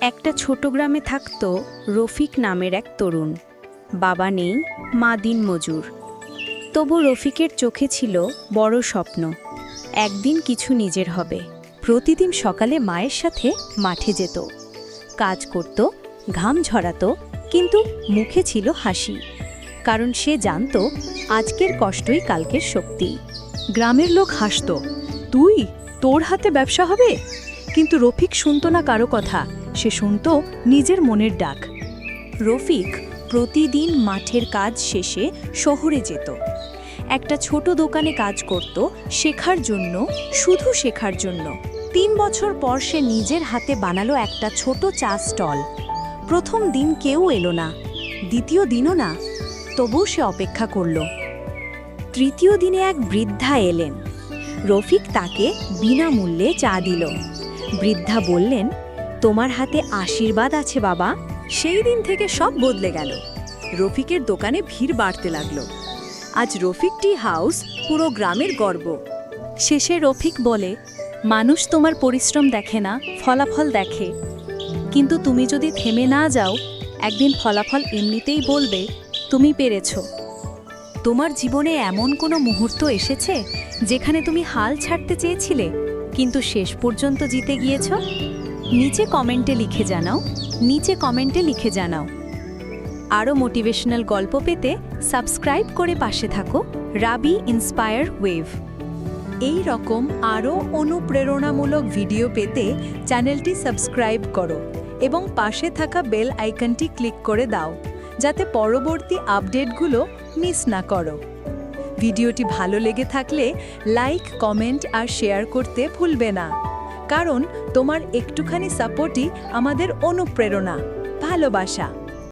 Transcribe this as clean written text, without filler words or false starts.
একটা ছোট গ্রামে থাকত রফিক নামের এক তরুণ। বাবা নেই, মা দিনমজুর। তবু রফিকের চোখে ছিল বড় স্বপ্ন, একদিন কিছু নিজের হবে। প্রতিদিন সকালে মায়ের সাথে মাঠে যেত, কাজ করত, ঘাম ঝরাতো, কিন্তু মুখে ছিল হাসি, কারণ সে জানত আজকের কষ্টই কালকের শক্তি। গ্রামের লোক হাসত, তুই, তোর হাতে ব্যবসা হবে? কিন্তু রফিক শুনত না কারো কথা, সে শুনত নিজের মনের ডাক। রফিক প্রতিদিন মাঠের কাজ শেষে শহরে যেত, একটা ছোট দোকানে কাজ করত, শেখার জন্য, শুধু শেখার জন্য। 3 বছর পর সে নিজের হাতে বানালো একটা ছোট চা স্টল। প্রথম দিন কেউ এলো না, দ্বিতীয় দিনও না, তবুও সে অপেক্ষা করল। তৃতীয় দিনে এক বৃদ্ধা এলেন। রফিক তাকে বিনামূল্যে চা দিল। বৃদ্ধা বললেন, তোমার হাতে আশীর্বাদ আছে বাবা। সেই দিন থেকে সব বদলে গেল। রফিকের দোকানে ভিড় বাড়তে লাগলো। আজ রফিক টি হাউস পুরো গ্রামের গর্ব। শেষে রফিক বলে, মানুষ তোমার পরিশ্রম দেখে না, ফলাফল দেখে। কিন্তু তুমি যদি থেমে না যাও, একদিন ফলাফল এমনিতেই বলবে তুমি পেরেছো। তোমার জীবনে এমন কোনো মুহূর্ত এসেছে যেখানে তুমি হাল ছাড়তে চেয়েছিলে, কিন্তু শেষ পর্যন্ত জিতে গিয়েছ? নিচে কমেন্টে লিখে জানাও। আরও মোটিভেশনাল গল্প পেতে সাবস্ক্রাইব করে পাশে থাকো রাবি ইন্সপায়ার ওয়েভ। এই রকম আরও অনুপ্রেরণামূলক ভিডিও পেতে চ্যানেলটি সাবস্ক্রাইব করো এবং পাশে থাকা বেল আইকনটি ক্লিক করে দাও, যাতে পরবর্তী আপডেটগুলো মিস না করো। ভিডিওটি ভালো লেগে থাকলে লাইক, কমেন্ট আর শেয়ার করতে ভুলবে না, কারণ তোমার একটুখানি সাপোর্টই আমাদের অনুপ্রেরণা, ভালোবাসা।